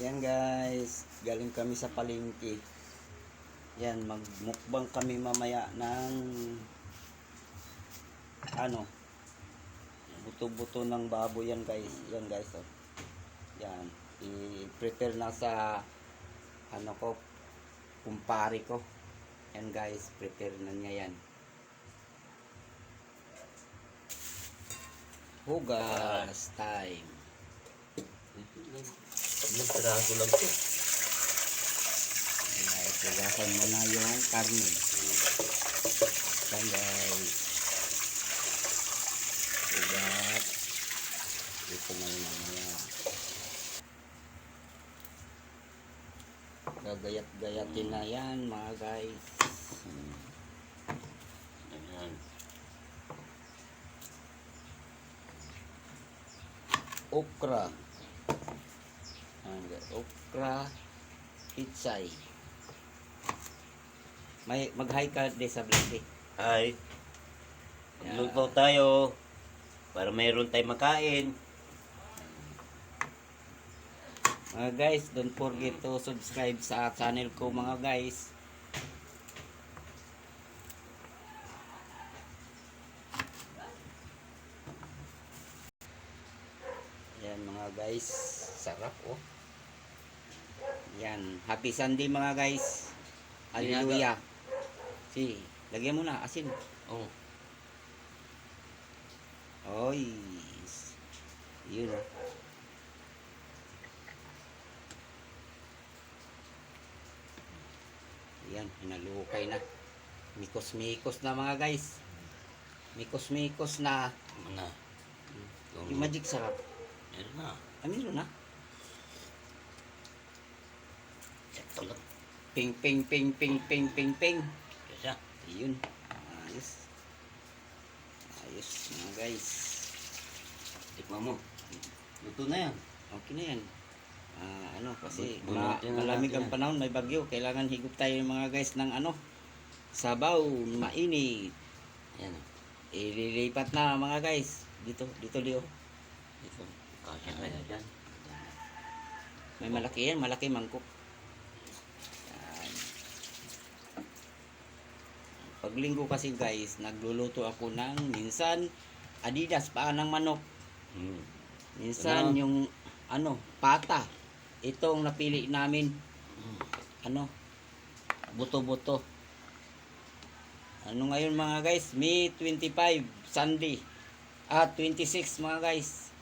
Yan guys, galing kami sa palengke. Yan, magmukbang kami mamaya ng buto-buto ng baboy yan guys. Yan guys, oh. Yan, i-prepare na sa kumpare ko. Yan guys, prepare na niya yan. Hugas time. Ilang piraso lang to. Guys, hugasan mo na yung karne. Yan guys. Hugas. Ito na yun mamaya. Gagayat-gayatin na yan mga guys. Ayan. Okra. Okra. Pitsay. Mag-hi ka de sa blog. Hi. Yeah. Magluto tayo para mayroon tayong makain. Mga guys, don't forget to subscribe sa channel ko mga guys. Yan mga guys, sarap oh. Yan, happy Sunday mga guys. Hallelujah. Si, lagyan mo na asin. Oh. Oy. Yun oh. Yan, hinalukay na. Mikos-mikos na mga guys. Mikos-mikos na. Mana? Yung magic sarap. Meron na. Meron na. Sakto lang. Ping, ping, ping, ping, ping, ping, ping. Kasi Yun. Ayos. Ayos mga guys. tikman mo. Luto na yan. Okay na yan. Kasi Bunutin na malamig natin ang yan. panahon, may bagyo. Kailangan higop tayo mga guys ng sabaw, mainit. Ayan. Ililipat na mga guys. Dito, Leo. Ito. Kasya kaya dyan. May malaki yan, malaki mangkok. Yan. Paglinggo kasi guys, nagluluto ako ng minsan Adidas, paa ng manok. Minsan yung pata. Ito ang napili namin. Buto-buto. Ngayon mga guys? May 25, Sunday. 26 mga guys.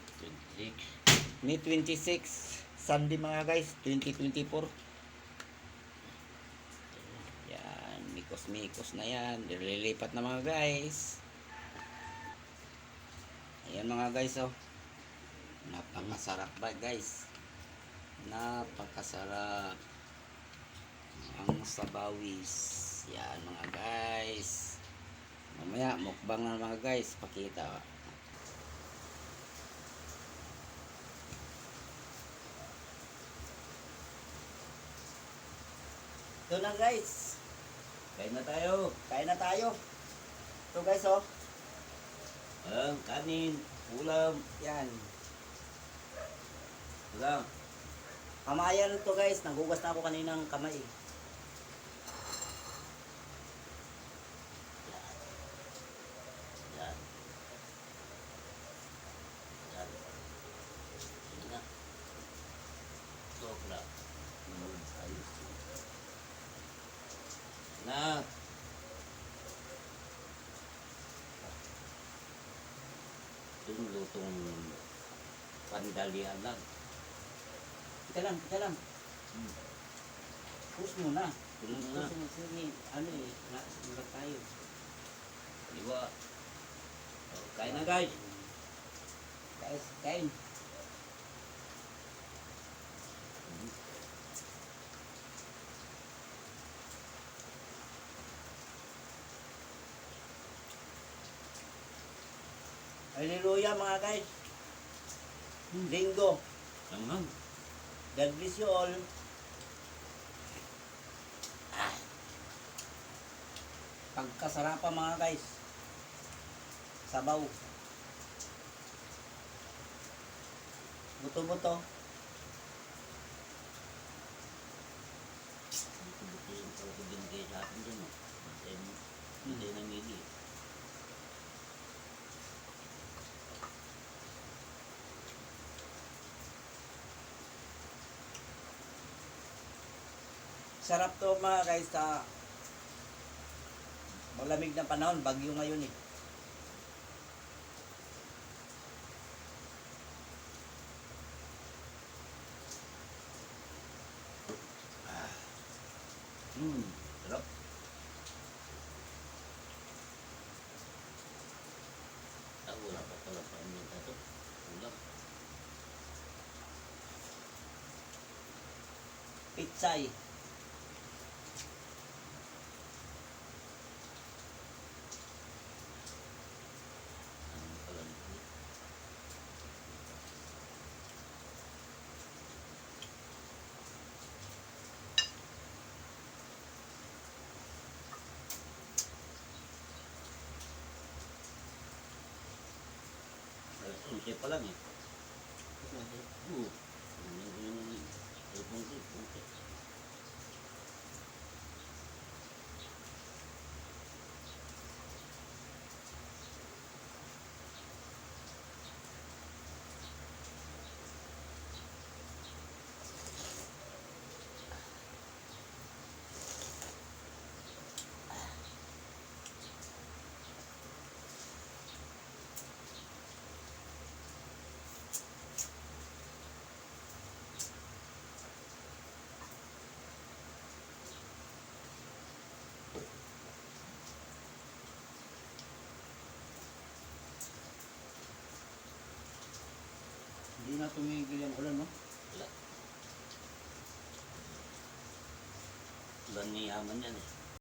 26. May 26, Sunday mga guys. 2024. Yan, mikos-mikos na yan. Lilipat na mga guys. Ayan mga guys, oh. Napakasarap ba guys? Napakasarap ang sabawis. Yan mga guys. Mamaya mukbang na mga guys. Pakita. Ito na guys. Kain na tayo. Kain na tayo. Ito guys, oh. Kanin. Ulam. Yan. Ulam. Kamayan to guys. Nagugas na ako kaninang kamay. Yan. Yan. Yan na. Sobra. Ayos. Na. Itong lutong pandalian lang. Kita lang. Push muna. Push muna. Nasulat tayo. Diba? Kain na guys. Guys, kain. Hallelujah mga guys. Linggo. Langhang. God bless you all. Pagkasarapan mga guys. Sabaw. Buto-buto. Sarap to mga guys sa malamig na panahon, bagyo ngayon eh. Sarap. Wala pa pala pa minta to. Ulam. Pitsay. Ano pala nito? Alas 11 pa lang eh. Oo. Yung cellphone ko, puti. Hindi na tumigil yung ulan, no? Wala. Ulan ni yaman yan eh.